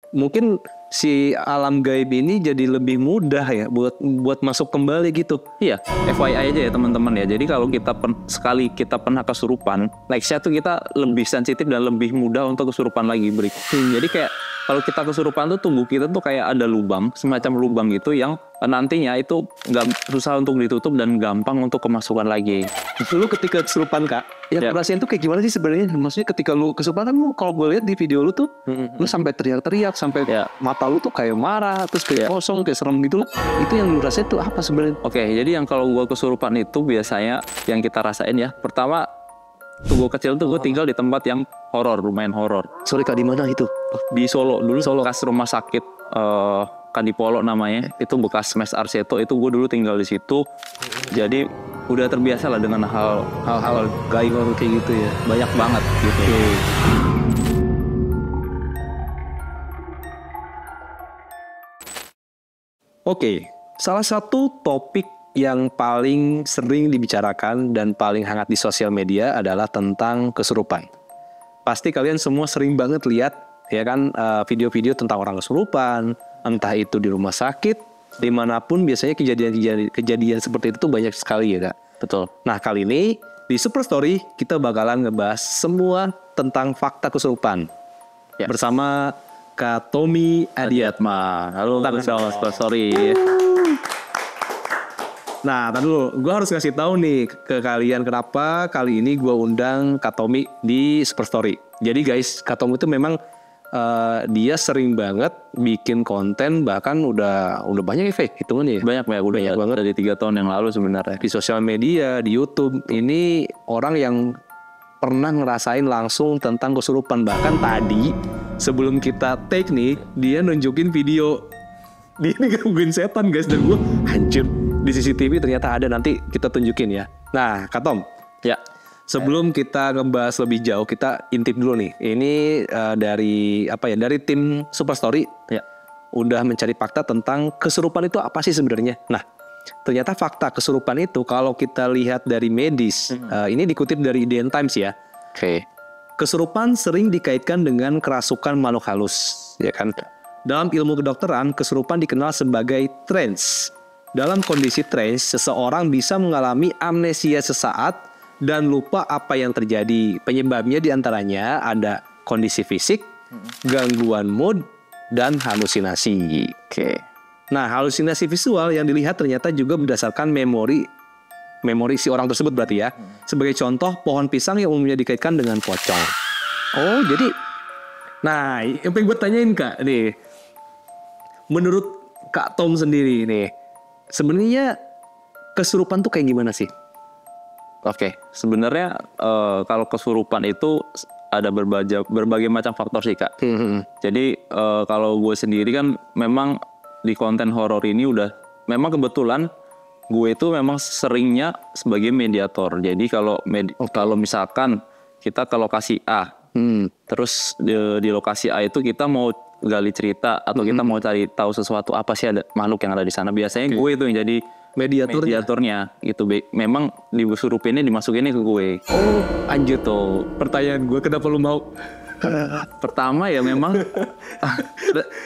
mungkin si alam gaib ini jadi lebih mudah ya buat masuk kembali gitu. Iya, FYI aja ya teman-teman ya. Jadi kalau kita sekali kita pernah kesurupan, nextnya tuh kita lebih sensitif dan lebih mudah untuk kesurupan lagi Jadi kayak kalau kita kesurupan tuh tubuh kita tuh kayak ada lubang, semacam lubang gitu yang nantinya itu nggak susah untuk ditutup dan gampang untuk kemasukan lagi. Lu ketika kesurupan Kak, yang perasaan tuh kayak gimana sih sebenarnya? Maksudnya ketika lu kesurupan kan lu kalau gue lihat di video lu tuh, lu sampai teriak-teriak, sampai mata lu tuh kayak marah, terus kayak kosong, kayak serem gitu. Itu yang lu rasain tuh apa sebenarnya? Oke, jadi yang kalau gue kesurupan itu biasanya yang kita rasain ya, pertama tuh gue kecil tuh gue tinggal di tempat yang horor, lumayan horor. Sorry Kak, di mana itu? Di Solo dulu, bekas rumah sakit Kadipolo namanya, itu bekas Mes Arseto, itu gue dulu tinggal di situ. Jadi udah terbiasa lah dengan hal-hal gaib kayak gitu ya, banyak banget gitu. Oke, salah satu topik yang paling sering dibicarakan dan paling hangat di sosial media adalah tentang kesurupan. Pasti kalian semua sering banget lihat ya kan video-video tentang orang kesurupan, entah itu di rumah sakit, dimanapun biasanya kejadian seperti itu tuh banyak sekali ya Kak. Betul. Nah kali ini di Super Story kita bakalan ngebahas semua tentang fakta kesurupan bersama Kak Tommy Adiatma. Halo, Super Story. Nah, tadi dulu, gue harus ngasih tahu nih ke kalian kenapa kali ini gue undang Kak Tommy di Super Story. Jadi guys, Kak Tommy itu memang dia sering banget bikin konten, bahkan udah banyak efek hitungannya. Banyak banget dari 3 tahun yang lalu sebenarnya. Di sosial media, di YouTube, ini orang yang pernah ngerasain langsung tentang kesurupan. Bahkan tadi sebelum kita take nih, dia nunjukin video dia ngegangguin setan guys, dan gue hancur. Di CCTV ternyata ada, nanti kita tunjukin ya. Nah, Kak Tom. Ya. Sebelum kita ngebahas lebih jauh, kita intip dulu nih. Ini dari tim Super Story. Ya. Udah mencari fakta tentang kesurupan itu apa sih sebenarnya. Nah, ternyata fakta kesurupan itu kalau kita lihat dari medis, ini dikutip dari IDN Times ya. Oke. Kesurupan sering dikaitkan dengan kerasukan makhluk halus, ya kan? Dalam ilmu kedokteran, kesurupan dikenal sebagai trance. Dalam kondisi trance, seseorang bisa mengalami amnesia sesaat dan lupa apa yang terjadi. Penyebabnya diantaranya ada kondisi fisik, gangguan mood, dan halusinasi. Oke. Nah, halusinasi visual yang dilihat ternyata juga berdasarkan memori si orang tersebut berarti ya. Sebagai contoh, pohon pisang yang umumnya dikaitkan dengan pocong. Oh, jadi, nah, yang pengen gue tanyain Kak nih, menurut Kak Tom sendiri nih, sebenarnya kesurupan tuh kayak gimana sih? Oke, sebenarnya kalau kesurupan itu ada berbagai macam faktor sih Kak. Jadi kalau gue sendiri kan memang di konten horor ini memang kebetulan gue itu memang seringnya sebagai mediator. Jadi kalau misalkan kita ke lokasi A, terus di lokasi A itu kita mau gali cerita atau kita mau cari tahu sesuatu apa sih ada makhluk yang ada di sana. Biasanya gue itu yang jadi mediatornya gitu. Memang disurupinnya dimasukinnya ke gue. Oh, anjir tuh. Pertanyaan gue, kenapa lu mau? Pertama ya memang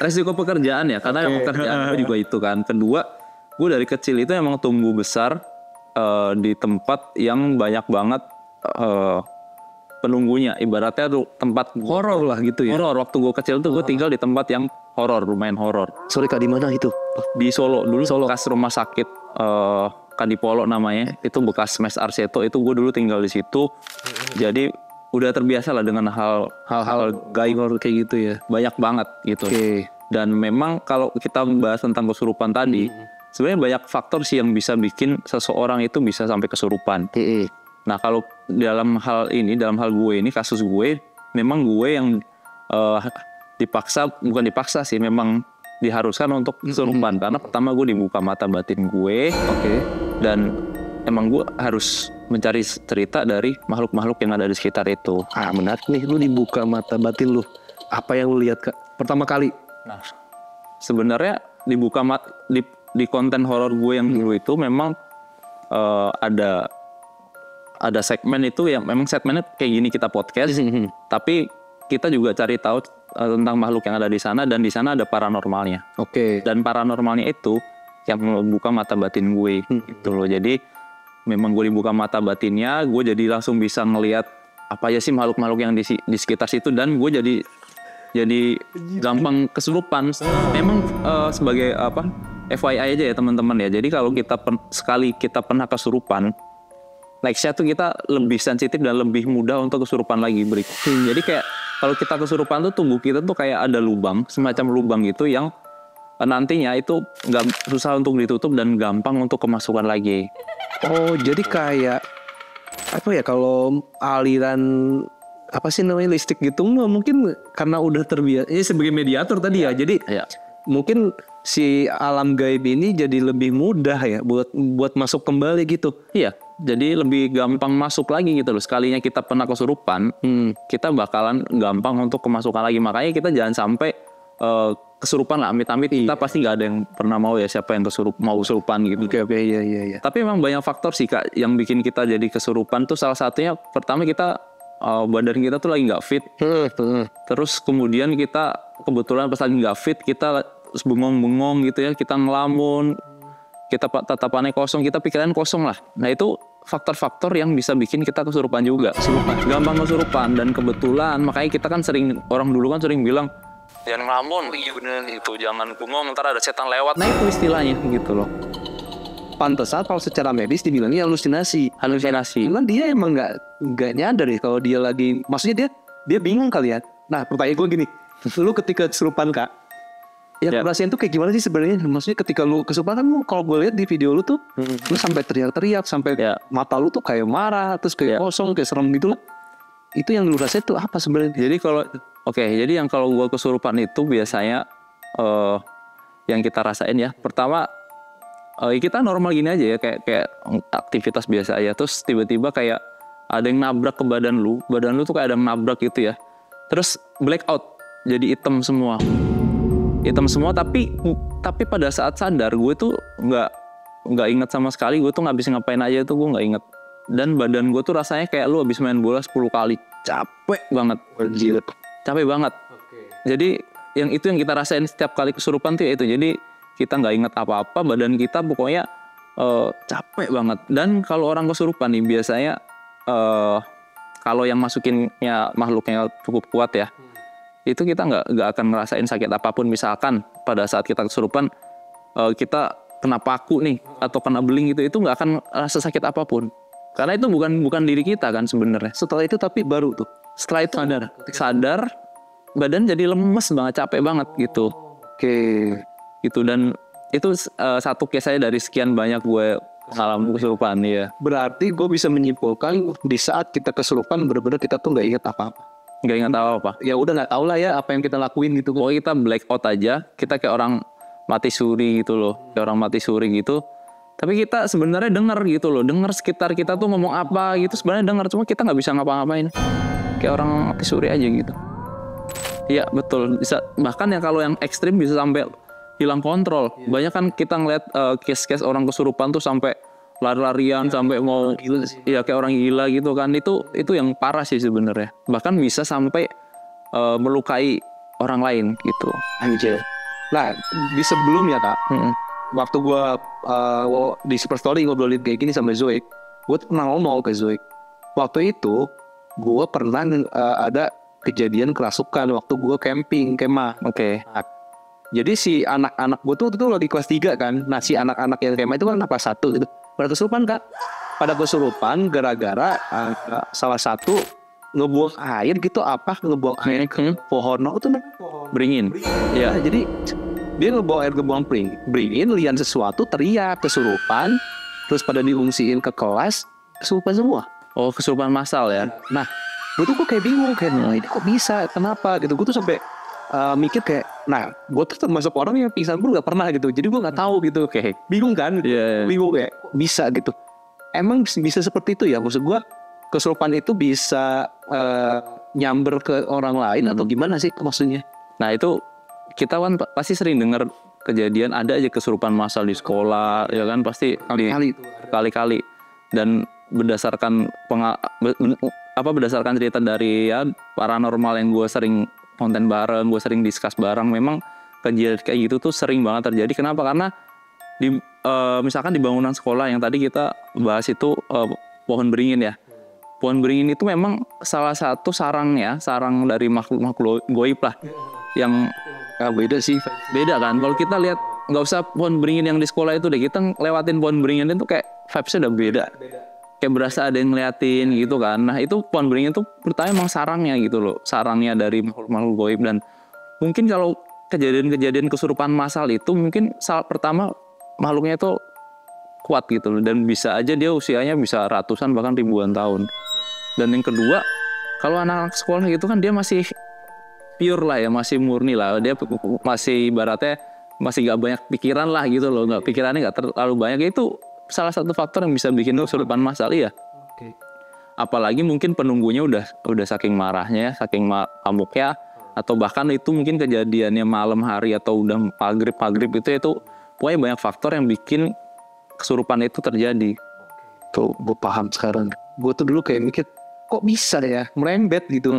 resiko pekerjaan ya, karena pekerjaan gue juga itu kan. Kedua, gue dari kecil itu emang tumbuh besar di tempat yang banyak banget penunggunya, ibaratnya tuh tempat horor lah gitu ya. Horor. Waktu gue kecil tuh gue tinggal di tempat yang horor, lumayan horor. Sorry Kak, di mana itu? Di Solo dulu, bekas rumah sakit Kadipolo namanya, itu bekas Mes Arseto, itu gue dulu tinggal di situ. Jadi udah terbiasa lah dengan hal-hal gaib kayak gitu ya. Banyak banget gitu. Dan memang kalau kita bahas tentang kesurupan tadi, sebenarnya banyak faktor sih yang bisa bikin seseorang itu bisa sampai kesurupan. Nah kalau dalam hal gue ini, kasus gue, memang gue yang bukan dipaksa sih, memang diharuskan untuk kesurupan. Karena pertama gue dibuka mata batin gue, dan emang gue harus mencari cerita dari makhluk-makhluk yang ada di sekitar itu. Menarik nih, lu dibuka mata batin lu. Apa yang lu lihat Kak pertama kali? Nah, sebenarnya di konten horor gue yang dulu itu memang ada segmen itu yang memang segmennya kayak gini, kita podcast, tapi kita juga cari tahu tentang makhluk yang ada di sana, dan di sana ada paranormalnya. Oke. Dan paranormalnya itu yang membuka mata batin gue gitu loh. Jadi memang gue dibuka mata batinnya, gue jadi langsung bisa ngelihat apa aja sih makhluk-makhluk yang di sekitar situ, dan gue jadi gampang kesurupan. Memang sebagai apa FYI aja ya teman-teman ya. Jadi kalau kita sekali kita pernah kesurupan, nextnya tuh kita lebih sensitif dan lebih mudah untuk kesurupan lagi berikutnya. Jadi kayak kalau kita kesurupan tuh tubuh kita tuh kayak ada lubang, semacam lubang gitu yang nantinya itu nggak susah untuk ditutup dan gampang untuk kemasukan lagi. Oh, jadi kayak apa ya, kalau aliran apa sih namanya listrik gitu mungkin karena udah terbiasa. Ini sebagai mediator tadi ya. Jadi mungkin si alam gaib ini jadi lebih mudah ya buat masuk kembali gitu. Iya, jadi lebih gampang masuk lagi gitu loh. Sekalinya kita pernah kesurupan, kita bakalan gampang untuk kemasukan lagi. Makanya kita jangan sampai kesurupan lah, amit-amit. Kita pasti nggak ada yang pernah mau ya, siapa yang mau kesurupan gitu. Oke, iya. Tapi memang banyak faktor sih Kak yang bikin kita jadi kesurupan tuh. Salah satunya pertama kita badan kita tuh lagi nggak fit. Terus kemudian kita kebetulan pas lagi nggak fit, kita bengong-bengong gitu ya, kita ngelamun, kita tatapannya kosong, kita pikiran kosong lah. Nah itu faktor-faktor yang bisa bikin kita kesurupan juga. Gampang kesurupan. Dan kebetulan makanya kita kan sering, orang dulu kan sering bilang jangan ngelamun, iya bener itu, jangan bengong ntar ada setan lewat. Nah itu istilahnya gitu loh. Pantesan kalau secara medis dibilangnya halusinasi. Cuman dia emang nggak nyadar ya kalau dia lagi, maksudnya dia bingung kali ya. Nah pertanyaan gue gini, lu ketika kesurupan Kak, ya perasaan tuh kayak gimana sih sebenarnya? Maksudnya ketika lu kesurupan kan, kalau gue lihat di video lu tuh, lu sampai teriak-teriak, sampai mata lu tuh kayak marah, terus kayak kosong, kayak serem gitu lah. Itu yang lu rasain tuh apa sebenarnya? Jadi jadi yang kalau gue kesurupan itu biasanya yang kita rasain ya, pertama kita normal gini aja ya, kayak aktivitas biasa aja. Terus tiba-tiba kayak ada yang nabrak ke badan lu tuh kayak ada yang nabrak gitu ya. Terus blackout, jadi hitam semua, tapi pada saat sadar gue tuh nggak inget sama sekali, gue tuh nggak bisa ngapain aja tuh, gue nggak inget. Dan badan gue tuh rasanya kayak lu habis main bola 10 kali, capek banget. Capek banget. Jadi yang kita rasain setiap kali kesurupan tuh ya itu. Jadi kita nggak inget apa-apa, badan kita pokoknya capek banget. Dan kalau orang kesurupan nih biasanya kalau yang masukinnya makhluknya cukup kuat ya, itu kita nggak akan ngerasain sakit apapun. Misalkan pada saat kita kesurupan kita kena paku nih atau kena beling gitu, itu nggak akan rasa sakit apapun. Karena itu bukan diri kita kan sebenarnya. Setelah itu tapi baru tuh. Setelah itu sadar, badan jadi lemes banget, capek banget gitu. Oke. Gitu, dan itu satu case saya dari sekian banyak gue ngalamin kesurupan ya. Berarti gue bisa menyimpulkan di saat kita kesurupan benar-benar kita tuh nggak ingat apa-apa. Nggak ingat apa-apa. Ya udah nggak tahu lah ya apa yang kita lakuin gitu. Pokoknya kita black out aja. Kita kayak orang mati suri gitu loh. Kayak orang mati suri gitu. Tapi kita sebenarnya dengar gitu loh. Dengar sekitar kita tuh ngomong apa gitu. Sebenarnya dengar, cuma kita nggak bisa ngapa-ngapain. Kayak orang mati suri aja gitu. Iya betul. Bisa, bahkan ya kalau yang ekstrim bisa sampai hilang kontrol. Banyak kan kita ngeliat case-case orang kesurupan tuh sampai lari-larian, sampai mau gila sih. Ya kayak orang gila gitu kan. Itu yang parah sih sebenarnya. Bahkan bisa sampai melukai orang lain gitu. Anjir. Nah, di sebelumnya Kak, waktu gue di Superstory ngobrolin kayak gini sama Zoe, gue pernah ngomong ke Zoe, waktu itu gue pernah ada kejadian kerasukan waktu gue camping kemah. Oke. Nah, jadi si anak-anak gue tuh lagi kelas 3 kan. Nah si anak-anak yang kemah itu kan kelas 1 gitu. Pada kesurupan Kak. Pada kesurupan gara-gara salah satu ngebuang air gitu, ngebuang air ke pohon. Nah, itu pohon beringin. Iya. Jadi dia ngebuang beringin, lihat sesuatu, teriak, kesurupan. Terus pada diungsiin ke kelas, kesurupan semua. Oh, kesurupan massal ya. Nah, gue tuh kayak bingung kayak, nah, ini kok bisa, kenapa gitu. Gue tuh sampai mikir kayak, nah gue tuh termasuk orang yang pingsan pun gak pernah gitu. Jadi gue gak tahu gitu, kayak bingung kan. Bingung kayak, bisa gitu. Emang bisa seperti itu ya? Maksud gue, kesurupan itu bisa nyamber ke orang lain atau gimana sih maksudnya? Nah itu kita kan pasti sering dengar kejadian ada aja kesurupan massal di sekolah, ya kan pasti kali-kali. Dan berdasarkan berdasarkan cerita dari ya paranormal yang gue sering konten bareng, gue sering discuss bareng, memang kejadian kayak gitu tuh sering banget terjadi. Kenapa? Karena misalkan di bangunan sekolah yang tadi kita bahas itu pohon beringin ya. Pohon beringin itu memang salah satu sarang dari makhluk goib lah. Yang beda sih. beda kan. Kalau kita lihat nggak usah pohon beringin yang di sekolah itu deh, kita lewatin pohon beringin itu kayak vibes-nya udah beda. Kayak berasa ada yang ngeliatin gitu kan. Nah itu pohon beringin itu pertama emang sarangnya gitu loh, sarangnya dari makhluk goib. Dan mungkin kalau kejadian-kejadian kesurupan massal itu mungkin pertama makhluknya itu kuat gitu loh, dan bisa aja dia usianya bisa ratusan bahkan ribuan tahun. Dan yang kedua, kalau anak-anak sekolah gitu kan dia masih pure lah ya, masih murni lah, dia masih ibaratnya masih gak banyak pikiran lah gitu loh, pikirannya gak terlalu banyak. Itu salah satu faktor yang bisa bikin kesurupan massal ya. Apalagi mungkin penunggunya udah saking marahnya, saking amuknya, atau bahkan itu mungkin kejadiannya malam hari atau udah maghrib itu pokoknya banyak faktor yang bikin kesurupan itu terjadi. Tuh gue paham sekarang. Gue tuh dulu kayak mikir kok bisa ya merembet gitu.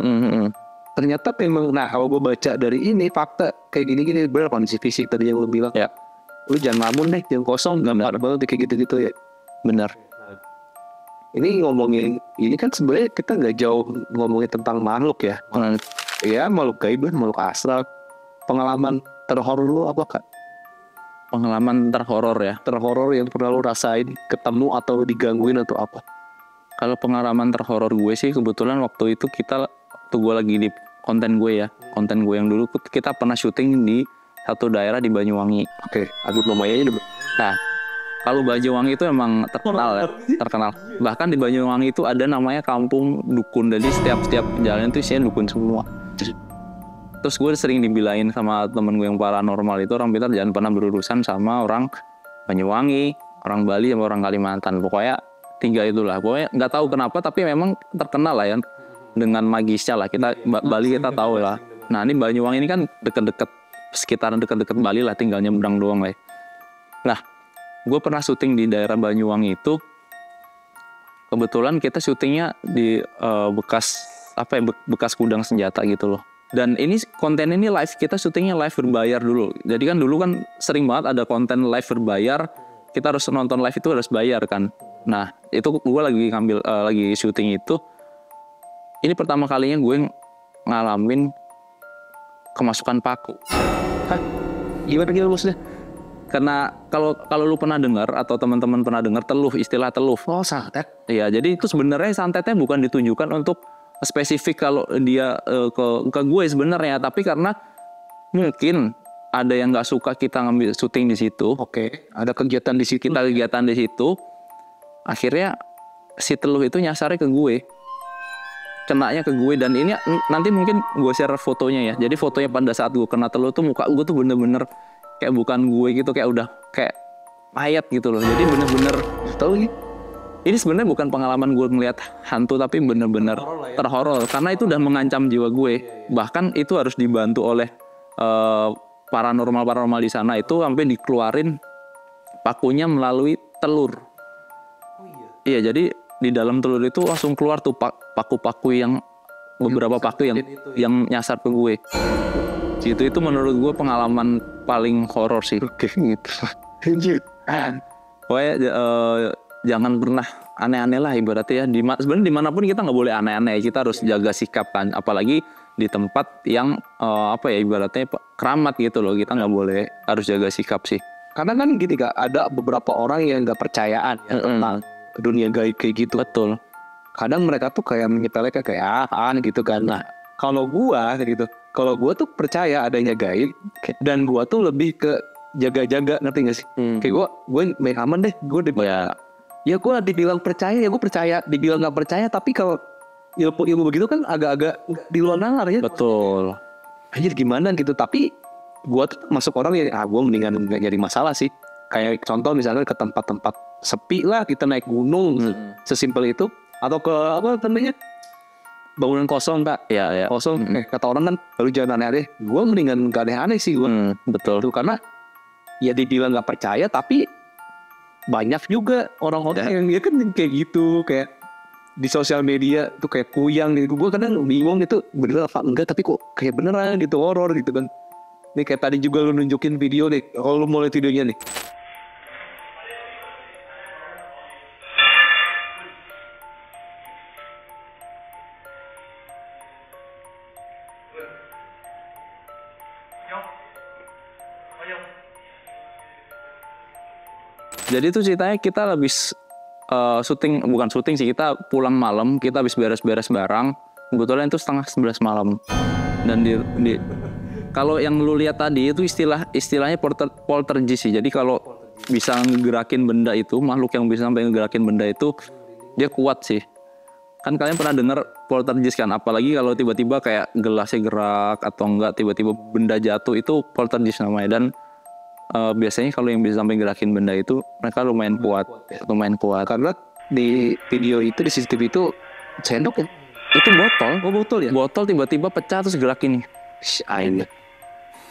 Ternyata memang, nah kalau gue baca dari ini fakta kayak gini-gini, bener kondisi fisik tadi yang lu bilang Ya, lu jangan lamun deh, jangan kosong, gak banget kayak gitu-gitu ya. benar. Ini ngomongin, ini kan sebenarnya kita nggak jauh ngomongin tentang makhluk ya. Ya makhluk gaib, makhluk astral. Pengalaman terhoror lu apa Kak? Pengalaman terhoror ya. Terhoror yang pernah lu rasain, ketemu atau digangguin atau apa? Kalau pengalaman terhoror gue sih kebetulan waktu itu waktu gue lagi di konten gue yang dulu kita pernah syuting di satu daerah di Banyuwangi. Oke, aku namanya udah. Nah, kalau Banyuwangi itu emang terkenal. Bahkan di Banyuwangi itu ada namanya kampung dukun. Jadi setiap jalan itu isinya dukun semua. Terus gue sering dibilangin sama temen gue yang paranormal itu, orang pintar jangan pernah berurusan sama orang Banyuwangi, orang Bali, sama orang Kalimantan. Pokoknya 3 itulah. Pokoknya nggak tahu kenapa, tapi memang terkenal lah ya dengan magisnya lah. Kita Bali kita tahu lah. Nah ini Banyuwangi ini kan sekitaran dekat-dekat Bali lah, tinggal nyebrang doang lah. Nah, gue pernah syuting di daerah Banyuwangi itu. Kebetulan kita syutingnya di bekas gudang senjata gitu loh. Dan ini konten ini live, kita syutingnya live berbayar dulu. Jadi kan dulu kan sering banget ada konten live berbayar, kita harus nonton live itu harus bayar kan. Nah itu gue lagi syuting itu. Ini pertama kalinya gue ngalamin kemasukan paku. Hah? Gimana maksudnya? Karena kalau lu pernah dengar atau teman-teman pernah dengar istilah teluh. Oh santet. Iya, jadi itu sebenarnya santetnya bukan ditunjukkan untuk spesifik kalau dia ke gue sebenarnya, tapi karena mungkin ada yang nggak suka kita ngambil syuting di situ. Oke, ada kegiatan di situ. Kita kegiatan di situ, akhirnya si teluh itu nyasarnya ke gue, kenanya ke gue. Dan ini nanti mungkin gue share fotonya ya. Jadi fotonya pada saat gue kena teluh tuh muka gue tuh bener-bener kayak bukan gue gitu, kayak udah kayak mayat gitu loh. Jadi bener-bener Tahu gitu. ini sebenarnya bukan pengalaman gue ngeliat hantu, tapi bener-bener terhoror karena itu udah mengancam jiwa gue. Bahkan itu harus dibantu oleh paranormal di sana, itu sampai dikeluarin pakunya melalui telur. Iya, jadi di dalam telur itu langsung keluar tuh paku-paku yang beberapa paku yang nyasar ke gue. Itu menurut gue pengalaman paling horor sih. Oke, gitu. Pokoknya jangan pernah aneh-aneh lah ibaratnya ya. Sebenarnya dimanapun kita nggak boleh aneh-aneh, kita harus jaga sikap kan. Apalagi di tempat yang ibaratnya keramat gitu loh, kita nggak boleh, harus jaga sikap sih. Karena kan gini Kak, ada beberapa orang yang nggak percayaan ya tentang dunia gaib kayak gitu. Betul. Kadang mereka tuh kayak menyepelekan kayak gitu kan. Nah kalau gua tuh percaya adanya gaib, dan gua tuh lebih ke jaga-jaga, ngerti gak sih? Kayak gue main aman deh, ya gue dibilang percaya ya gue percaya, dibilang nggak percaya, tapi kalau ilmu begitu kan agak-agak di luar nalar ya. Betul. Anjir gimana gitu. Tapi gue tuh masuk orang yang gue mendingan nggak nyari masalah sih. Kayak contoh misalnya ke tempat-tempat sepi lah, kita naik gunung, sesimpel itu, atau ke bangunan kosong Kak. Ya. Kosong. Kata orang kan baru jangan aneh-aneh. Gue mendingan gak aneh-aneh sih gue. Betul. Tuh, karena ya dibilang nggak percaya, tapi banyak juga orang-orang yang dia kan kayak gitu, kayak di sosial media tuh kayak kuyang gitu. Gue kadang bingung gitu bener apa enggak, tapi kok kayak beneran gitu, horor gitu kan. Nih kayak tadi juga lu nunjukin video nih, kalau lu mau lihat videonya nih. Jadi itu ceritanya kita habis bukan syuting sih, kita pulang malam, kita habis beres-beres barang. Kebetulan itu 10:30 malam. Dan kalau yang lu lihat tadi itu istilahnya poltergeist sih. Jadi kalau bisa ngegerakin benda itu, makhluk yang bisa sampai ngegerakin benda itu, dia kuat sih. Kan kalian pernah dengar poltergeist kan? Apalagi kalau tiba-tiba kayak gelasnya gerak atau enggak tiba-tiba benda jatuh, itu poltergeist namanya. Dan biasanya kalau yang bisa sampai gerakin benda itu mereka lumayan kuat. Karena di video itu, di CCTV itu sendok ya? Itu botol. Oh botol ya? Botol tiba-tiba pecah terus gerakin. Ini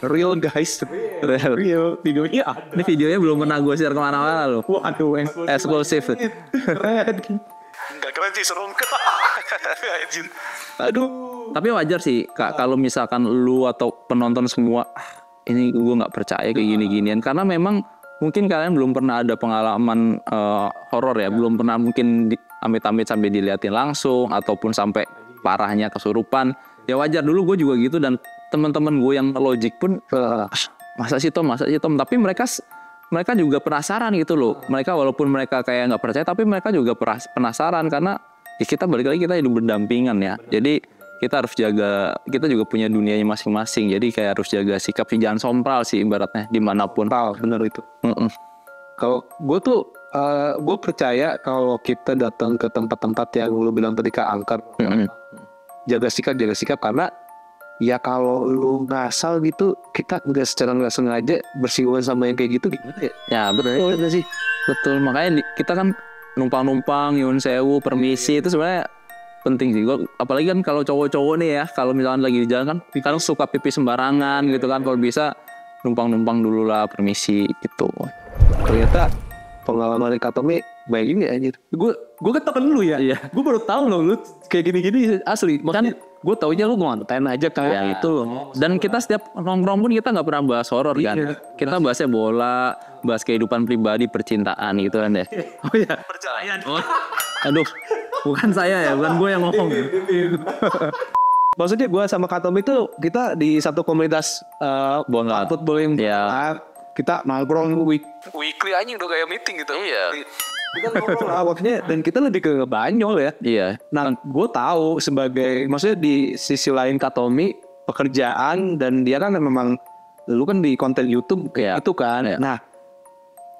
real guys, real videonya ada. Ini videonya belum pernah gue share kemana-mana loh. Waduh, Eksklusif. keren. Enggak keren sih, serem. Aduh. Tapi wajar sih Kak, kalau misalkan lu atau penonton semua, ini gue nggak percaya kayak gini-ginian, karena memang mungkin kalian belum pernah ada pengalaman horor ya, belum pernah mungkin amit-amit sampai diliatin langsung ataupun sampai parahnya kesurupan. Ya wajar, dulu gue juga gitu, dan teman-teman gue yang logik pun masa sih Tom, tapi mereka juga penasaran gitu loh. Mereka walaupun mereka kayak nggak percaya, tapi mereka juga penasaran, karena ya kita balik lagi, kita hidup berdampingan ya. Jadi kita harus jaga, kita juga punya dunianya masing-masing. Jadi kayak harus jaga sikap sih, jangan sompral sih ibaratnya dimanapun. Bener itu. Kalau gue tuh gue percaya kalau kita datang ke tempat-tempat yang lu bilang tadi keangkat, jaga sikap, karena ya kalau lu ngasal gitu, kita nggak sengaja bersinggungan sama yang kayak gitu gimana ya? Ya betul sih. Betul, makanya kita kan numpang nyuwun sewu, permisi, itu sebenarnya penting sih. Apalagi kan kalau cowok-cowok nih ya, kalau misalkan lagi di jalan kan kadang suka pipi sembarangan gitu kan. Kalau bisa numpang dulu lah, permisi gitu. Ternyata pengalaman Katomi baik ini anjir. Gue kan temen lu ya. Iya. Gue baru tahu loh lu kayak gini-gini asli. Maksudnya gue taunya lu ngonten aja kayak Ya. itu loh. Dan kita setiap nongkrong pun kita nggak pernah bahas horor kan. Iya. Kita bahasnya bola, bahas kehidupan pribadi, percintaan gitu kan deh. Oh iya. Percaya. Oh, aduh, bukan saya ya, bukan gue yang ngomong. Maksudnya gue sama Katomi itu kita di satu komunitas Bola. football yang Iya. kita nongkrong weekly aja udah kayak meeting gitu. Iya. Kita nongkrong awalnya dan kita lebih ke banyol ya. Iya. Nah, gue tahu sebagai, maksudnya di sisi lain Katomi pekerjaan, dan dia kan memang lu kan di konten YouTube kayak Iya. itu kan. Iya. Nah,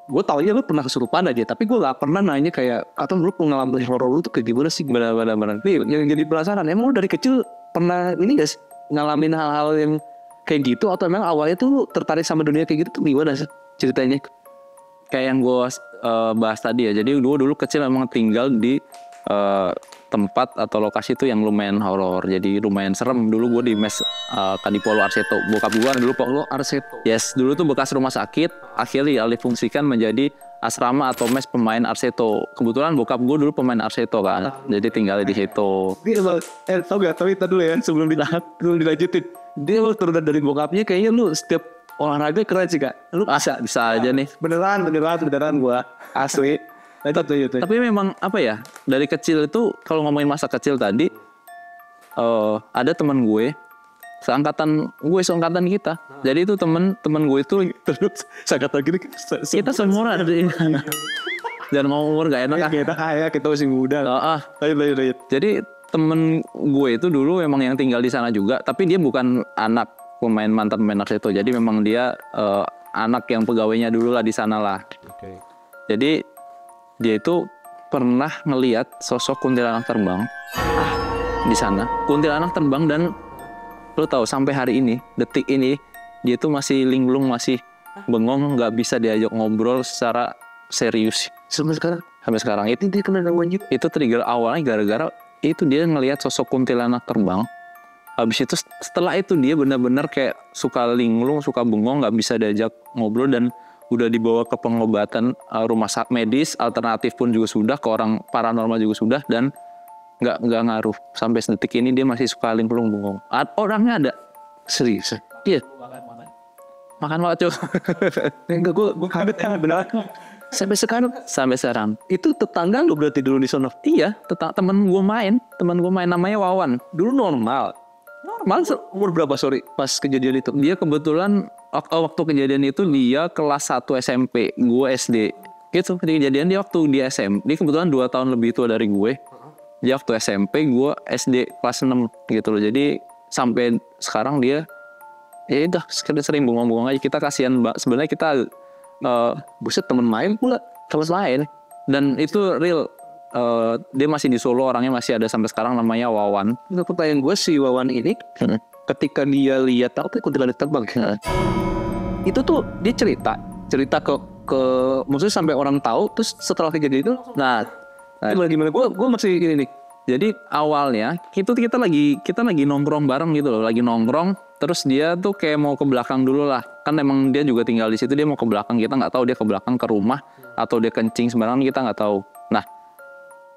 gue taunya lu pernah kesurupan aja, tapi gue gak pernah nanya kayak, atau lu pengalaman horor lu tuh kayak gimana sih? Benar. Nih, yang jadi penasaran, emang lu dari kecil pernah ini gak sih ngalamin hal-hal yang kayak gitu, atau emang awalnya tuh lu tertarik sama dunia kayak gitu tuh gimana sih ceritanya? Kayak yang gue bahas tadi ya. Jadi dulu kecil memang tinggal di tempat atau lokasi itu yang lumayan horor. Jadi lumayan serem. Dulu gue di mes Kadipolo Arseto. Bokap gue dulu Polo Arseto. Yes, dulu tuh bekas rumah sakit. Akhirnya dialih fungsikan menjadi asrama atau mes pemain Arseto. Kebetulan bokap gue dulu pemain Arseto kan. Jadi tinggal di situ. Dia tau gak, tapi tadi dulu ya sebelum dilanjutin, dia lu turunan dari bokapnya, kayaknya lu setiap olahraga keren sih Kak. Lu Bisa aja nih. beneran gua asli. Itu. Tapi memang apa ya, dari kecil itu kalau ngomongin masa kecil tadi, ada teman gue seangkatan kita. Jadi itu teman gue itu Terus seangkatan gini kita semua ada di sana. Jangan ngomong umur gak enak. kita masih muda. Lanjut. Jadi temen gue itu dulu memang yang tinggal di sana juga, tapi dia bukan anak mantan pemain Arseto. Jadi memang dia anak yang pegawainya dulu lah di sana lah. Okay. Jadi dia itu pernah ngelihat sosok kuntilanak terbang di sana. Kuntilanak terbang, dan lo tahu sampai hari ini, detik ini, dia tuh masih linglung, masih bengong, nggak bisa diajak ngobrol secara serius. Sampai sekarang Itu dia kena gangguan jiwa. Itu trigger awalnya gara-gara itu dia ngelihat sosok kuntilanak terbang. Habis itu setelah itu dia benar-benar kayak suka linglung, suka bengong, nggak bisa diajak ngobrol, dan udah dibawa ke pengobatan rumah sakit medis alternatif pun juga sudah, ke orang paranormal juga sudah, dan nggak ngaruh. Sampai detik ini dia masih suka limplung bengong. Orangnya ada. Serius? Iya. Makan banget cuy. Enggak, gue kaget ya benar. Sampai sekarang. Itu tetangga lu berarti dulu di sono? Iya, teman gue main namanya Wawan. Dulu normal. Umur berapa pas kejadian itu? Dia kebetulan waktu kejadian itu dia kelas 1 SMP, gue SD. Gitu, kejadian dia waktu di SMP. Dia kebetulan 2 tahun lebih tua dari gue. Dia waktu SMP, gue SD kelas 6 gitu loh. Jadi sampai sekarang dia ya udah sering bengong-bengong aja. Kita kasihan, Mbak. Sebenarnya kita buset, teman main pula. teman main. Dan itu real. Dia masih di Solo, orangnya masih ada sampai sekarang, namanya Wawan. Itu pertanyaan gue, si Wawan ini ketika dia lihat tahu kuntilanak terbang, itu tuh dia cerita ke maksudnya sampai orang tahu, terus setelah kejadian itu Nah gimana? Gue masih ini nih. jadi awalnya kita lagi nongkrong bareng gitu loh, lagi nongkrong, terus dia tuh kayak mau ke belakang dulu lah, kan emang dia juga tinggal di situ, dia mau ke belakang, kita nggak tahu dia ke belakang ke rumah atau dia kencing sembarangan, kita nggak tahu. Nah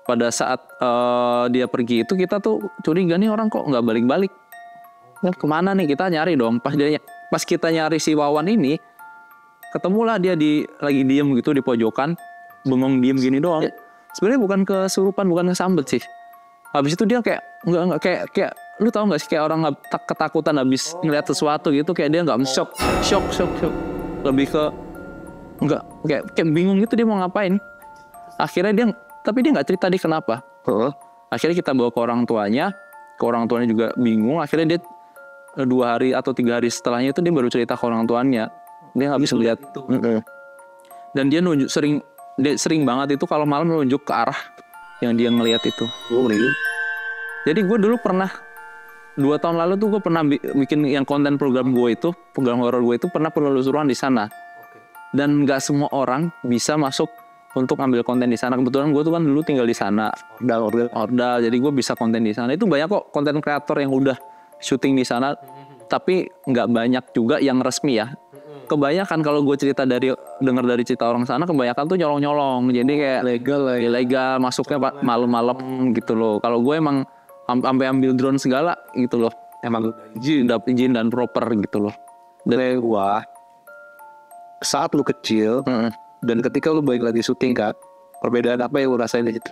pada saat dia pergi itu kita tuh curiga nih orang kok nggak balik-balik, kemana nih, kita nyari dong. Pas kita nyari si Wawan ini, ketemulah dia lagi diem gitu di pojokan, bengong diem gini doang. Sebenarnya bukan kesurupan, bukan kesambet sih. Habis itu dia kayak nggak kayak lu tahu nggak sih, kayak orang ketakutan habis ngeliat sesuatu gitu, kayak dia nggak shock, lebih ke nggak kayak bingung gitu dia mau ngapain. Akhirnya tapi dia nggak cerita dia kenapa. Akhirnya kita bawa ke orang tuanya juga bingung. Akhirnya dia 2 hari atau 3 hari setelahnya itu dia baru cerita ke orang tuanya. Dia nggak bisa lihat. Dan dia sering banget itu kalau malam nunjuk ke arah yang dia ngelihat itu. Jadi gue dulu pernah 2 tahun lalu tuh gue pernah bikin yang konten program horor gue itu pernah penelusuran di sana. Dan nggak semua orang bisa masuk untuk ambil konten di sana. Kebetulan gue tuh kan dulu tinggal di sana, ordal, jadi gue bisa konten di sana. Itu banyak kok konten kreator yang udah syuting di sana, tapi nggak banyak juga yang resmi ya. Kebanyakan kalau gue dengar dari cerita orang sana, kebanyakan tuh nyolong-nyolong, jadi kayak ilegal masuknya malam-malam gitu loh. Kalau gue emang sampai ambil drone segala gitu loh, emang izin dan proper gitu loh. Dan wah, saat lu kecil dan ketika lu balik lagi syuting, Kak, perbedaan apa yang lu rasain di situ?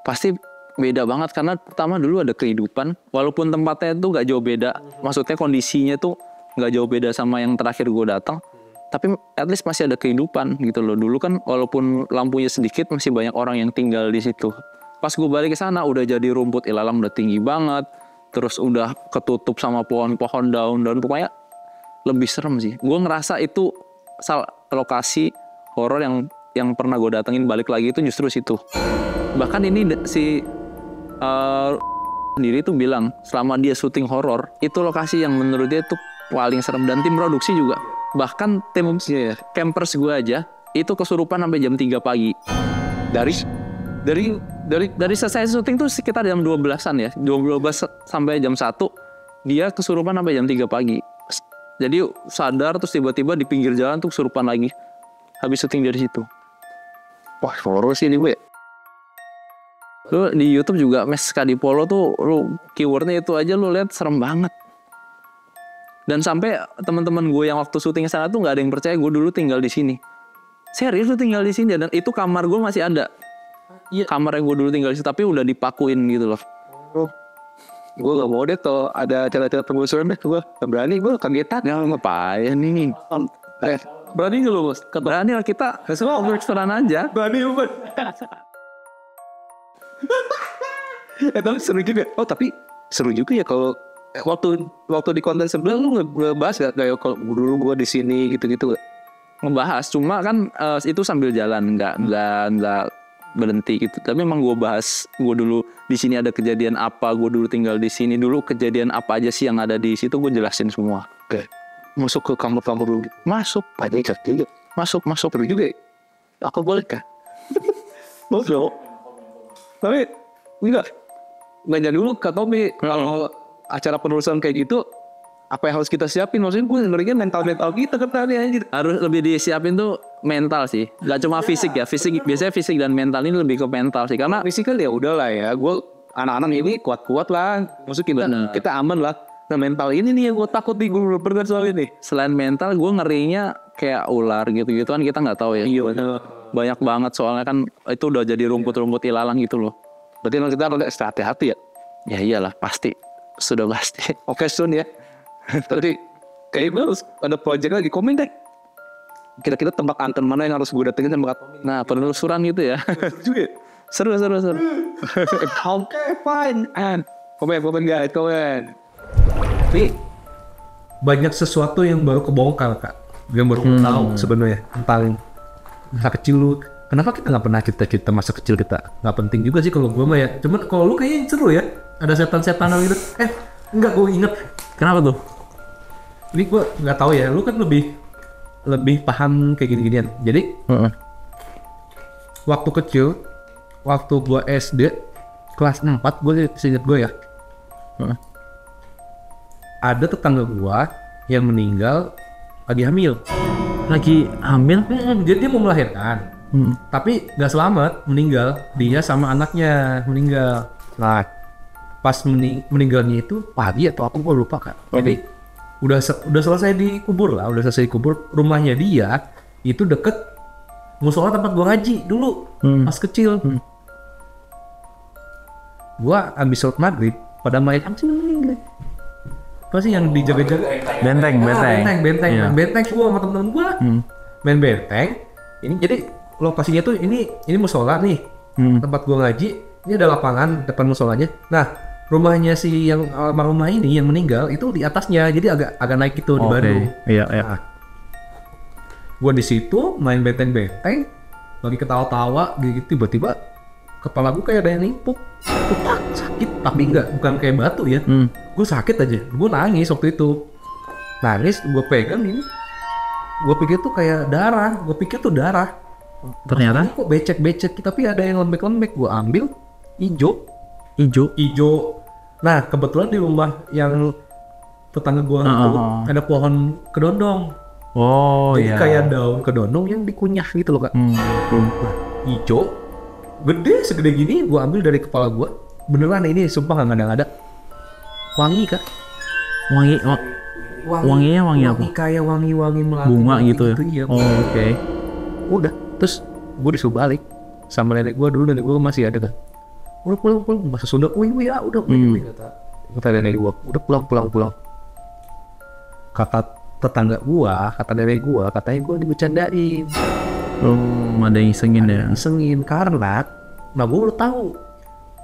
Pasti beda banget, karena pertama dulu ada kehidupan, walaupun tempatnya tuh gak jauh beda, maksudnya kondisinya tuh gak jauh beda sama yang terakhir gue datang, tapi at least masih ada kehidupan gitu loh. Dulu kan walaupun lampunya sedikit, masih banyak orang yang tinggal di situ. Pas gue balik ke sana udah jadi rumput ilalang udah tinggi banget, terus udah ketutup sama pohon-pohon, daun-daun, pokoknya lebih serem sih. Gue ngerasa itu lokasi horor yang pernah gue datengin balik lagi itu justru situ. Bahkan ini si sendiri tuh bilang selama dia syuting horor itu lokasi yang menurut dia tuh paling serem, dan tim produksi juga. Bahkan tim campers gue aja itu kesurupan sampai jam 3 pagi. Dari selesai syuting tuh sekitar jam 12-an ya, 12 sampai jam 1 dia kesurupan sampai jam 3 pagi. Jadi sadar terus tiba-tiba di pinggir jalan tuh kesurupan lagi. Habis syuting dari situ. Wah, horor sih ini gue. Lu di YouTube juga Mes Kadipolo tuh lu keywordnya itu aja lu lihat serem banget. Dan sampai teman-teman gue yang waktu syuting sana tuh nggak ada yang percaya gue dulu tinggal di sini. Serius lu tinggal di sini, dan itu kamar gue masih ada. Iya. Kamar yang gue dulu tinggal di situ, tapi udah dipakuin gitu loh. Gue gak mau deh kalau ada acara-acara penelusuran deh, gue gak berani, gue kagetan. Ya ngapain nih? Berani gak lu, Bos? Berani lah kita. Semua restoran aja. Berani, Bos. Tapi seru juga. Oh, tapi seru juga ya kalau waktu di konten sebelum lu ngebahas gak kayak kalau dulu gue di sini gitu-gitu gak? Ngebahas, cuma kan itu sambil jalan, nggak berhenti gitu. Tapi emang gue bahas, gue dulu di sini ada kejadian apa, gue dulu tinggal di sini, dulu kejadian apa aja sih yang ada di situ, gue jelasin semua. Oke. Masuk ke kamar-kamar dulu. Masuk. Banyak juga. Masuk. Seru juga. Aku boleh kah? Boleh. Tapi enggak nanya dulu Kak Tommy, kalau acara penelusuran kayak gitu, apa yang harus kita siapin? Maksudnya gue ngerinya mental kita kan tadi anjir. Harus lebih disiapin tuh mental sih, nggak cuma fisik ya, fisik biasanya fisik dan mental ini lebih ke mental sih, karena Fisikal ya udahlah ya, gue anak-anak ini kuat-kuat lah, maksudnya kita aman lah. Nah mental ini nih yang gue takut nih, gue bener soal ini. selain mental gue ngerinya kayak ular gitu-gitu kan kita nggak tahu ya. Iya bener. Banyak banget soalnya kan itu udah jadi rumput-rumput ilalang gitu loh. Berarti emang kita harus extra hati-hati ya. Ya iyalah pasti, sudah pasti. Oke Sun ya. Tadi kayaknya harus ada project lagi, komen deh. Kira-kira tempat anten mana yang harus gue datengin sama Kak Tommy. Nah penelusuran gitu ya. Juga. seru. Oke fine. And komen guys, komen. Tapi banyak sesuatu yang baru kebongkar Kak. Yang baru tahu sebenarnya tentang masa kecil lu. Kenapa kita nggak pernah cerita masa kecil kita? Nggak penting juga sih kalau gue mah ya. Cuman kalau lu kayaknya seru ya. Ada setan-setanan gitu. Enggak, gue inget. Kenapa tuh? Ini gue nggak tahu ya. Lu kan lebih paham kayak gini-ginian. Jadi waktu kecil, waktu gue SD kelas 4, gue seinget gue ya. Ada tetangga gue yang meninggal lagi hamil. Lagi hamil? Dia mau melahirkan. Tapi nggak selamat, meninggal. Dia sama anaknya meninggal. Nah, pas meninggalnya itu pagi atau aku lupa Kak. Jadi udah selesai dikubur lah, udah selesai dikubur. Rumahnya dia itu deket musola tempat gua ngaji dulu pas kecil. Gua habis sholat maghrib pada main meninggal. Apa sih yang dijaga-jaga? Benteng. Iya. Benteng gua sama temen-temen gua main benteng. Ini jadi lokasinya tuh ini musola nih, tempat gua ngaji. Ini ada lapangan depan musolanya. Nah, rumahnya si yang almarhumah ini yang meninggal itu di atasnya, jadi agak naik gitu di Bandung. Iya. Nah, gua di situ main benteng-benteng, lagi ketawa-tawa gitu, tiba-tiba kepala gua kayak ada yang nimpuk. Tutak, sakit, tapi bukan kayak batu ya. Gua sakit aja, gua nangis waktu itu. Nangis, gua pegang ini. Gua pikir tuh kayak darah, Ternyata kok becek-becek, tapi ada yang lembek-lembek. Gua ambil, ijo. Nah, kebetulan di rumah yang tetangga gua itu ada pohon kedondong. Oh Jadi iya. kayak daun kedondong yang dikunyah gitu loh Kak. Nah, ijo, gede segede gini, gua ambil dari kepala gua. Beneran ini sumpah nggak ngada-ngada. Wangi Kak. Wanginya wangi apa? Kayak wangi-wangi melati. Bunga gitu ya? Iya. Oh, oke. Udah, terus gua disuruh balik sama nenek gua dulu. Nenek gua masih ada kan. Udah pulang bahasa Sunda. Wih ya udah wih kata nenek gua. Udah pulang. Kata tetangga gua, kata nenek gua, katanya gua dibecandain. Ada yang isengin ya? Isengin karena, nah gua udah tahu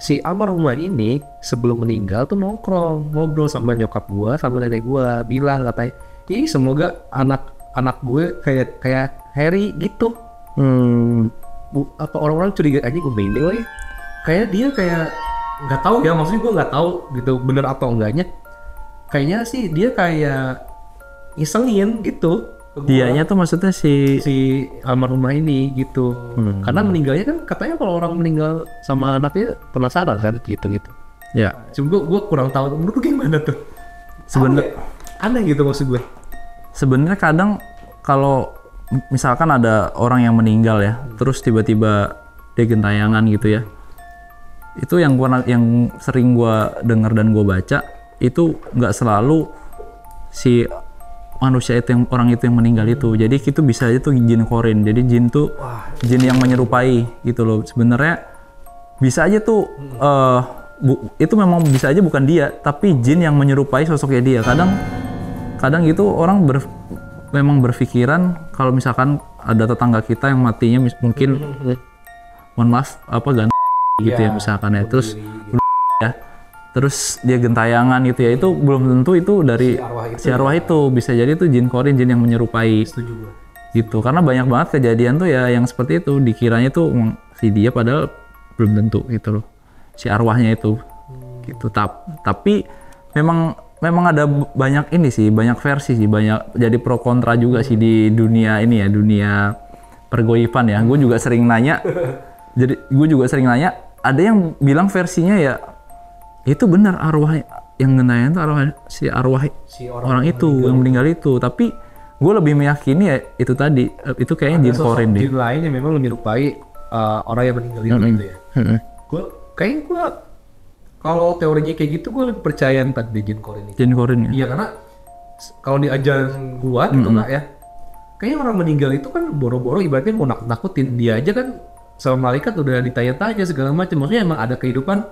si almarhumah ini sebelum meninggal tuh ngobrol sama nyokap gua, sama nenek gua, bilang katanya, ih semoga anak gue kayak Harry gitu. Apa orang-orang curiga aja gue bendel ya. Kayak dia kayak nggak tahu ya, maksudnya gue nggak tahu gitu bener atau enggaknya. Kayaknya sih dia kayak isengin gitu. Dianya tuh maksudnya si almarhumah ini gitu. Karena meninggalnya kan katanya kalau orang meninggal sama anaknya penasaran kan gitu. Ya. Cuma gue kurang tahu menurut gimana tuh. Sebenarnya aneh gitu maksud gue. Sebenarnya kadang kalau misalkan ada orang yang meninggal ya, terus tiba-tiba dia gentayangan gitu ya. Itu yang sering gua dengar dan gua baca itu nggak selalu si manusia itu yang orang itu yang meninggal itu. Jadi itu bisa aja tuh jin korin. Jadi jin tuh jin yang menyerupai gitu loh. Sebenarnya bisa aja tuh itu memang bisa aja bukan dia, tapi jin yang menyerupai sosoknya dia. Kadang gitu orang memang berpikiran kalau misalkan ada tetangga kita yang matinya mungkin mohon maaf gitu ya misalkan ya, terus ya terus dia gentayangan gitu ya, itu belum tentu itu dari si arwah itu, bisa jadi itu jin korin, jin yang menyerupai. Setuju gue. Gitu, karena banyak banget kejadian tuh ya yang seperti itu, dikiranya tuh si dia padahal belum tentu gitu loh si arwahnya itu gitu. Tapi memang ada banyak ini sih, banyak versi sih, banyak jadi pro kontra juga sih di dunia ini ya, dunia pergoiban ya. Gue juga sering nanya ada yang bilang versinya ya itu benar arwah yang gentayangan itu arwah si orang itu yang meninggal itu, tapi gue lebih meyakini ya itu tadi, itu kayaknya jin korin deh. Jin lain yang memang menyerupai orang yang meninggal itu gitu ya. Gue kalau teorinya kayak gitu gue lebih percaya tadi jin korin itu. Jin korin ya. Iya karena kalau di ajaran gua gitu Kak ya, kayaknya orang meninggal itu kan boro-boro ibaratnya mau nakut-nakutin dia aja kan sama malaikat udah ditanya-tanya segala macam. Maksudnya emang ada kehidupan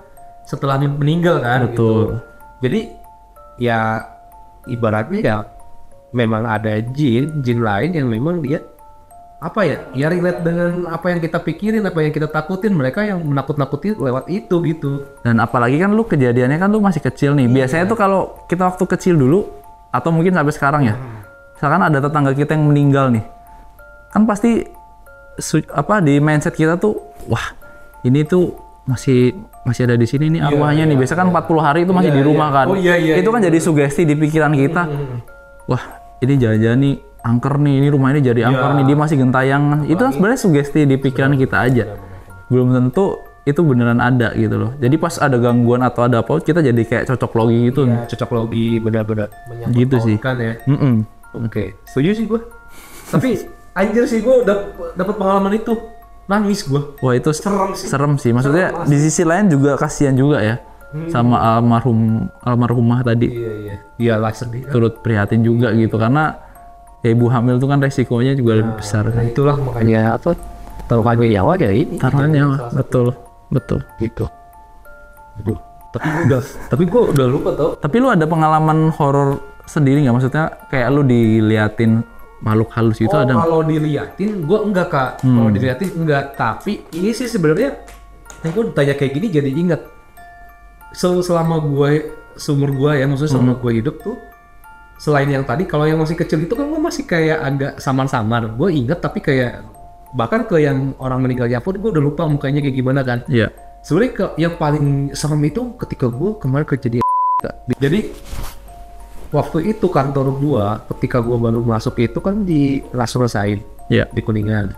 setelah meninggal kan. Betul. Gitu. Jadi ya ibaratnya ya memang ada jin lain yang memang dia apa ya relate dengan apa yang kita pikirin, apa yang kita takutin, mereka yang menakut-nakuti lewat itu gitu. Dan apalagi kan lu kejadiannya kan lu masih kecil nih. Biasanya tuh kalau kita waktu kecil dulu atau mungkin sampai sekarang ya, misalkan ada tetangga kita yang meninggal nih, kan pasti di mindset kita tuh, wah ini tuh masih ada di sini nih arwahnya nih. Biasa kan 40 hari itu masih di rumah kan. Itu kan jadi sugesti di pikiran kita. Wah ini jangan-jangan nih angker nih, ini rumah ini jadi angker nih, dia masih gentayangan. Itu kan sebenarnya sugesti di pikiran kita aja. Belum tentu itu beneran ada gitu loh. Jadi pas ada gangguan atau ada apa, kita jadi kayak cocok logi gitu. Iya, cocok logi benar-benar. Gitu sih. Kan ya. Oke, setuju sih gue. Tapi anjir sih gue dapat pengalaman itu. Nangis gue. Wah itu serem sih. Maksudnya di sisi lain juga kasihan juga ya. Sama almarhumah tadi. Iya lah sedih. Turut prihatin juga gitu karena ya ibu hamil itu kan resikonya juga lebih besar. Nah itulah makanya apa taruhan nyawa ya ini. Taruhan nyawa, betul. Gitu. Aduh. Tapi gue udah lupa tau. Tapi lu ada pengalaman horor sendiri nggak? Maksudnya kayak lu diliatin makhluk halus itu ada? Kalau diliatin, gue enggak Kak. Kalau diliatin enggak. Tapi ini sih sebenarnya, gue ditanya kayak gini jadi ingat. Selama seumur gue ya, maksudnya selama gue hidup tuh. Selain yang tadi, kalau yang masih kecil itu kan gue masih kayak agak samar-samar. Gue inget tapi kayak bahkan ke yang orang meninggalnya pun gue udah lupa mukanya kayak gimana kan. Iya. Sebenarnya yang paling serem itu ketika gue kemarin kejadian. Jadi waktu itu kantor gue, ketika gue baru masuk itu kan di Rasuna Said, di Kuningan.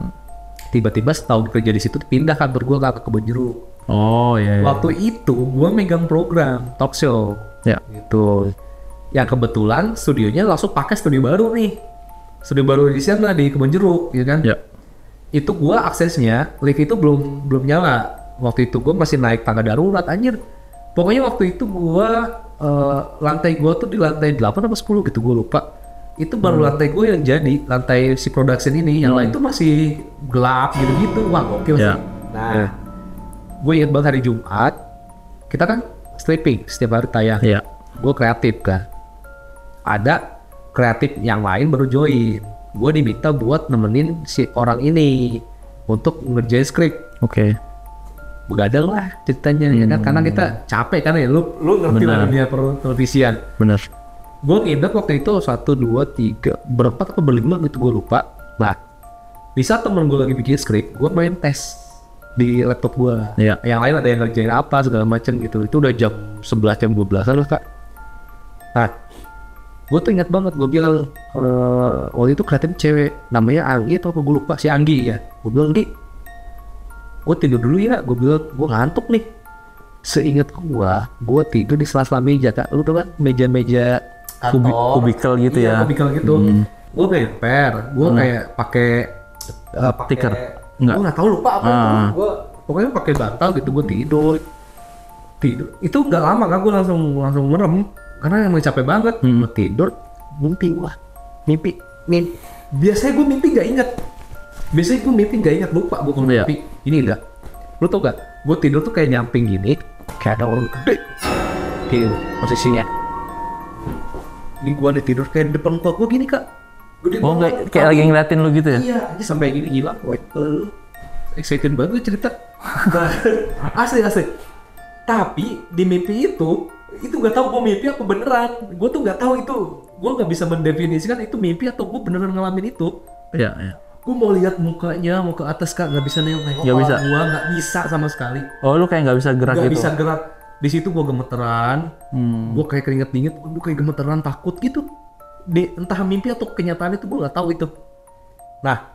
Tiba-tiba setahun kerja di situ pindah kantor gue ke Kebon Jeruk. Oh iya. Waktu itu gue megang program talk show. Gitu. Yang kebetulan studionya langsung pakai studio baru nih. Studio baru di sana di Kebon Jeruk, ya kan? Itu gua aksesnya, lift itu belum nyala. Waktu itu gua masih naik tangga darurat anjir. Pokoknya waktu itu gua lantai gua tuh di lantai 8 atau 10 gitu, gua lupa. Itu baru lantai gua yang jadi, lantai si production ini. Yang lain tuh masih gelap gitu-gitu. Wah, gokil sih. Nah, gue ingat banget hari Jumat. Kita kan stripping setiap hari tayang. Gue kreatif kan. Ada kreatif yang lain baru join. Gue diminta buat nemenin si orang ini untuk ngerjain skrip. Begadang lah ceritanya ya kan, karena kita capek kan ya. Lu ngerti lah dunia televisian. Bener. Gue nginep waktu itu 1, 2, 3 berempat atau berlima gitu gue lupa. Nah, di saat temen gue lagi bikin skrip, gue main tes di laptop gue. Yang lain ada yang ngerjain apa segala macam gitu. Itu udah jam 11 jam 12an lah Kak. Nah, gue tuh ingat banget, gue bilang waktu itu kreatif cewek namanya Anggi atau apa gue lupa, si Anggi ya. Gue bilang, Di, gue tidur dulu ya. Gue bilang, gue ngantuk nih. Seingat gue tidur di sela-sela meja Kak. Lu tau kan meja-meja kubikel gitu ya. Kubikel gitu. Gue ngemper, gue kayak pakai stiker. Gue nggak tahu lupa apa itu. Gue pokoknya pakai bantal gitu, gue tidur. Itu nggak lama kan, gue langsung merem. Karena emang capek banget, gue tidur, mimpi. Biasanya gue mimpi gak ingat, lupa gue kalau mimpi. Ini enggak, lu tau gak, gue tidur tuh kayak nyamping gini, kayak ada orang gede di posisinya. Ini gue ada tidur kayak di depan muka gue gini Kak. Kayak lagi ngeliatin lu gitu ya? Iya, sampai gini hilang. Excited banget cerita. Asli. Tapi di mimpi itu gak tahu gue mimpi apa beneran. Gue tuh gak tahu itu. Gue gak bisa mendefinisikan itu mimpi atau gue beneran ngalamin itu. Iya. Gue mau lihat mukanya, mau ke atas Kak, gak bisa nengok. Gak bisa. Gue gak bisa sama sekali. Oh lu kayak gak bisa gerak gitu? Gak bisa gerak. Di situ gue gemeteran. Gue kayak keringet dingin. Gue kayak gemeteran, takut gitu. Entah mimpi atau kenyataan itu gue gak tahu itu. Nah,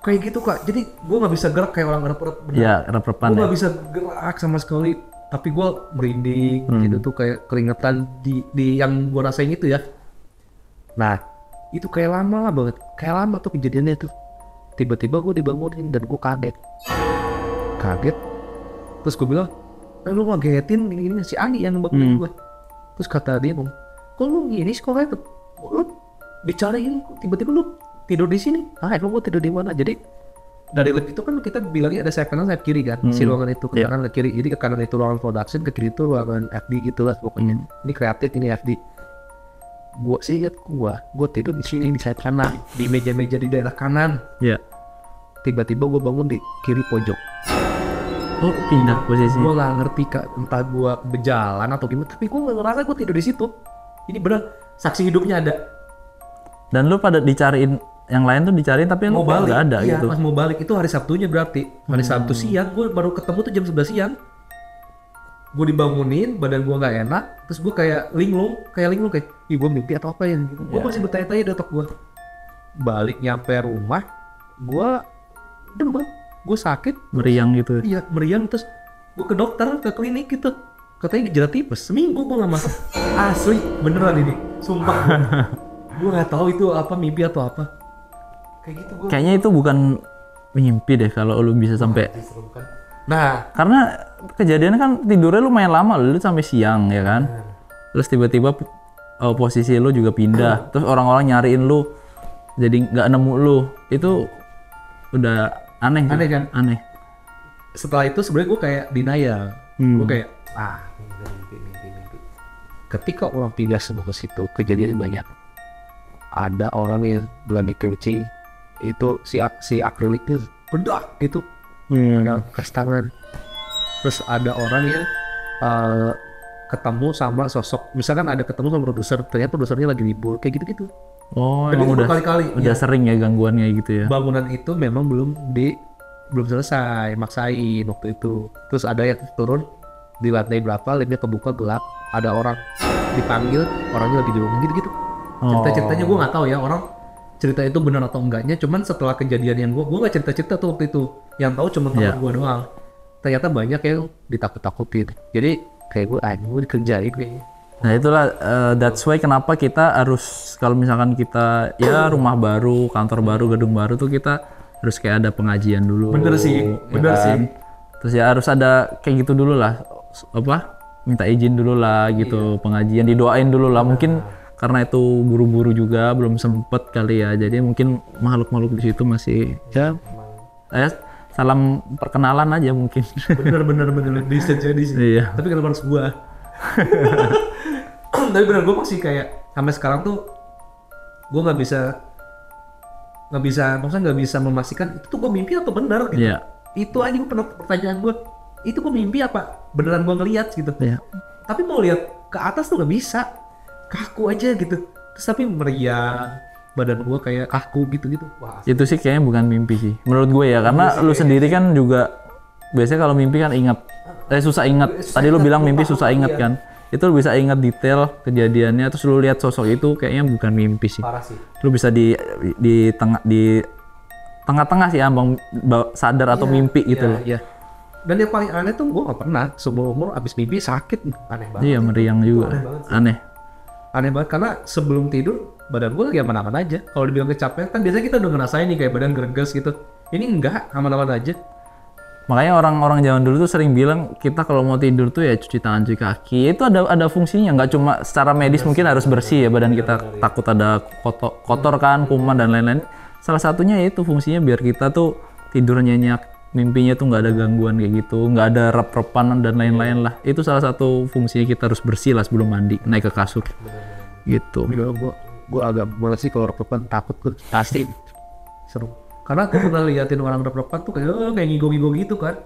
kayak gitu Kak. Jadi gue gak bisa gerak kayak orang rep-rep. Iya, rep-repan. Gue gak bisa gerak sama sekali. Tapi gue merinding gitu tuh, kayak keringetan di yang gue rasain itu ya. Nah, Itu kayak lama banget, kayak lama tuh kejadiannya tuh. Tiba-tiba gue dibangunin dan gue kaget. Terus gue bilang, lu ngagetin ini si Ani yang bangunin gue. Terus kata dia, kok lu gini sekolahnya tuh? Lu bicara ini, tiba-tiba lu tidur di sini. Emang gue tidur di mana? Jadi dari lab itu kan kita bilangnya ada sayap kanan sayap kiri kan, si ruangan itu ke kanan ke kiri. Jadi ke kanan itu ruangan production, ke kiri itu ruangan FD gitulah pokoknya. Ini kreatif, ini FD. Gue sih ingat gue tidur di sini di sayap kanan, di meja-meja di daerah kanan. Iya. Tiba-tiba gue bangun di kiri pojok. Oh, pindah posisi. Gue nggak ngerti kak, entah gue berjalan atau gimana, tapi gue ngerasa gue tidur di situ. Ini benar, saksi hidupnya ada. Dan lu pada dicariin, yang lain tuh dicariin tapi lu nggak ada iya, gitu. pas mau balik itu hari Sabtunya berarti. Hari Sabtu siang, gue baru ketemu tuh jam 11 siang. Gue dibangunin, badan gue nggak enak, terus gue kayak linglung, kayak, ih gue mimpi atau apa ya? Gue masih bertanya-tanya di otak gue. Balik nyampe rumah, gue demam, gue sakit, Meriang gitu. iya meriang, terus gue ke dokter, ke klinik gitu. Katanya gejala tipes, seminggu gue nggak masuk. Asli, beneran ini, sumpah. Gue nggak tahu itu apa mimpi atau apa. Kayak gitu gue. Kayaknya itu bukan mimpi deh kalau lu bisa sampai. Nah, Karena kejadiannya kan tidurnya lumayan lama, lu sampai siang ya kan. Terus tiba-tiba posisi lu juga pindah. Terus orang-orang nyariin lu, jadi nggak nemu lu. Itu udah aneh kan? Aneh. Setelah itu sebenarnya gue kayak denial. Gue kayak mimpi. Ketika orang pindah semua ke situ, kejadian banyak. Ada orang yang lagi kencing, itu si akriliknya bedak gitu, kas tangan. Terus ada orang yang ketemu sama sosok, misalkan ada ketemu sama produser, ternyata produsernya lagi libur, kayak gitu-gitu. Oh, Dan emang itu berkali-kali, udah sering ya gangguannya gitu ya. Bangunan itu memang belum selesai, maksain waktu itu. Terus ada yang turun di lantai berapa, liftnya kebuka gelap, ada orang dipanggil, orangnya lagi di rumah gitu-gitu. Cerita-ceritanya gue nggak tahu ya orang cerita itu benar atau enggaknya. Cuman setelah kejadian yang gue nggak cerita-cerita tuh waktu itu. Yang tahu cuma teman gue doang. Ternyata banyak yang ditakut-takutin. Jadi kayak gue dikerjain kayaknya. Nah itulah that's why kenapa kita harus kalau misalkan kita ya rumah baru, kantor baru, gedung baru tuh kita harus kayak ada pengajian dulu. Bener sih. Terus ya harus ada kayak gitu dulu lah, minta izin dulu lah gitu, pengajian didoain dulu lah. Mungkin karena itu buru-buru juga belum sempet kali ya, jadi mungkin makhluk-makhluk di situ masih ya salam perkenalan aja mungkin. Bener bisa jadi sih. Iya. Tapi kenapa harus gua? Tapi bener gue masih kayak sampai sekarang tuh gue nggak bisa memastikan itu tuh gue mimpi atau benar gitu. Iya. Itu aja gue pernah pertanyaan gue, itu gue mimpi apa beneran gue ngeliat gitu. Iya. Tapi mau lihat ke atas tuh nggak bisa, kaku aja gitu. Terus tapi meriang, badan gue kayak kaku gitu. Wah, Itu sih kayaknya bukan mimpi sih menurut gue ya, karena lu sendiri kan juga biasanya kalau mimpi kan susah ingat. Tadi lu bilang mimpi susah ingat kan, itu lu bisa ingat detail kejadiannya, terus lu lihat sosok itu kayaknya bukan mimpi sih. parah sih. Lu bisa di tengah-tengah sih ambang sadar atau mimpi gitu loh. Iya. Dan yang paling aneh tuh gue gak pernah seumur umur abis mimpi sakit. Aneh banget. Iya, meriang juga. Aneh banget karena sebelum tidur badan gue lagi aman-aman aja. Kalau dibilang kecapean kan biasanya kita udah ngerasain nih kayak badan greges gitu. Ini enggak, aman-aman aja. Makanya orang-orang zaman dulu tuh sering bilang kita kalau mau tidur tuh ya cuci tangan, cuci kaki. Itu ada fungsinya, nggak cuma secara medis mungkin harus bersih ya badan kita, takut ada kotor kan, kuman dan lain-lain. Salah satunya yaitu fungsinya biar kita tuh tidur nyenyak, mimpinya tuh nggak ada gangguan kayak gitu, nggak ada rep-repan dan lain-lain lah. Itu salah satu fungsinya kita harus bersih lah sebelum mandi, naik ke kasur. Gitu. Gue agak males sih kalau rep-repan, takut gue pasti seru. Karena aku pernah liatin orang rep-repan tuh kayak ngigo-ngigo gitu kan.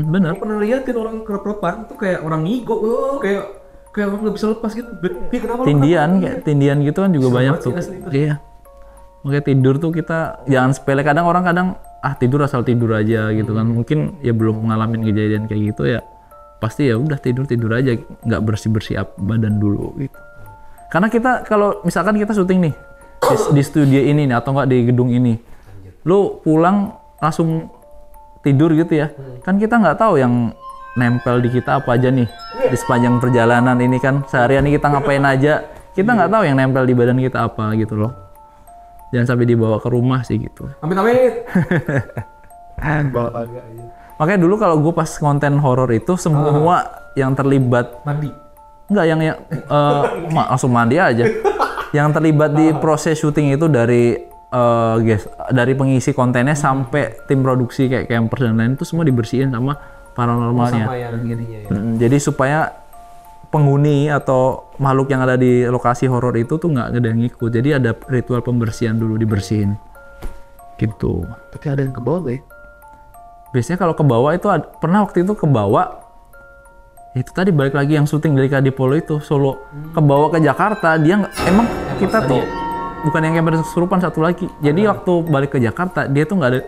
Bener. Aku pernah liatin orang rep-repan tuh kayak orang ngigo, kayak orang nggak bisa lepas gitu. Kenapa Tindian gitu kan juga banyak tuh. Iya. Makanya tidur tuh kita jangan sepele. Kadang tidur asal tidur aja gitu kan. Mungkin ya belum ngalamin kejadian kayak gitu ya. Pasti ya udah tidur aja, nggak bersih badan dulu gitu. Karena kita kalau misalkan kita syuting nih di studio ini nih atau nggak di gedung ini, lu pulang langsung tidur gitu ya, kan kita nggak tahu yang nempel di kita apa aja nih di sepanjang perjalanan ini kan, seharian ini kita ngapain aja, kita nggak tahu yang nempel di badan kita apa gitu loh. Jangan sampai dibawa ke rumah sih gitu. Amit-amit. Makanya dulu kalau gue pas konten horor itu semua yang terlibat Mandi. enggak yang langsung mandi aja. Yang terlibat di proses syuting itu dari dari pengisi kontennya sampai tim produksi kayak campers dan lain itu semua dibersihin sama paranormalnya. Sama yang gininya ya. Jadi supaya penghuni atau makhluk yang ada di lokasi horor itu tuh nggak ada yang ngikut. Jadi ada ritual pembersihan dulu, dibersihin. Gitu. Tapi ada yang ke bawah nggak ya? Biasanya kalau ke bawah itu pernah waktu itu ke bawah itu tadi balik lagi yang syuting dari Kadipolo itu Solo ke bawah ke Jakarta dia emang kita tuh bukan yang camper kesurupan satu lagi. Jadi waktu balik ke Jakarta dia tuh nggak ada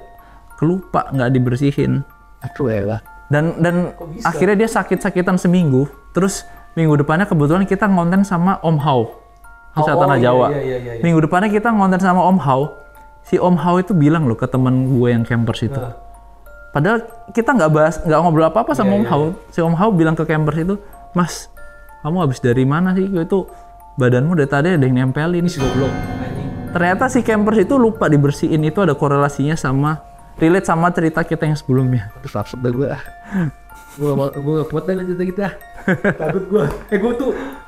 kelupa nggak dibersihin. Aduh ya lah. Dan akhirnya dia sakit-sakitan seminggu. Terus minggu depannya kebetulan kita ngonten sama Om Hao. Kisah Tanah Jawa. Iya. Minggu depannya kita ngonten sama Om Hao. Si Om Hao itu bilang loh ke temen gue yang campers itu. Padahal kita nggak ngobrol apa-apa sama Om Hao. Si Om Hao bilang ke campers itu, Mas, kamu habis dari mana sih? Itu badanmu dari tadi ada yang nempelin. Goblok. Ternyata si campers itu lupa dibersihin. Itu ada korelasinya sama relate sama cerita kita yang sebelumnya. Terus lapsuk dah gue. Gue gak kuat dengan cerita kita. Takut gue.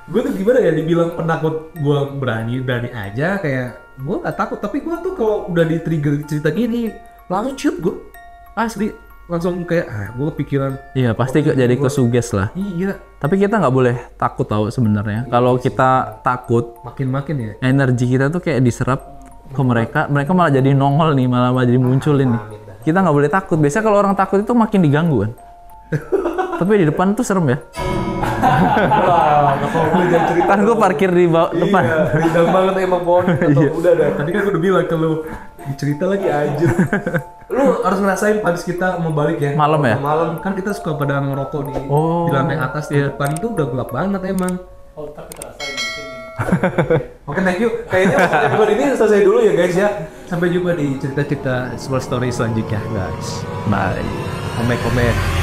Gue tuh gimana ya dibilang penakut, gue berani aja kayak gue gak takut, tapi gue tuh kalau udah di trigger cerita gini langsung shoot gue. Asli langsung kayak gue kepikiran. Iya pasti jadi kesuges lah. Iya. Tapi kita nggak boleh takut tahu sebenarnya. Kalau kita takut, Makin ya. energi kita tuh kayak diserap ke mereka malah jadi nongol nih, malah jadi munculin nih. Kita nggak boleh takut. Biasanya kalau orang takut itu makin diganggu kan. Tapi di depan tuh serem ya. Wah, kalau gue jangan cerita. Kan gue parkir di depan. Iya, rindang banget emang Bon. Udah dah. Tadi kan gue udah bilang ke lu, cerita lagi aja. Lu harus ngerasain habis kita mau balik ya. Malam ya? Malam kan kita suka pada ngerokok di lantai atas di depan itu udah gelap banget emang. Oh, tapi terasain di sini. Oke, thank you. Kayaknya episode ini selesai dulu ya guys ya. Sampai jumpa di cerita-cerita story selanjutnya guys. Bye. Komen-komen.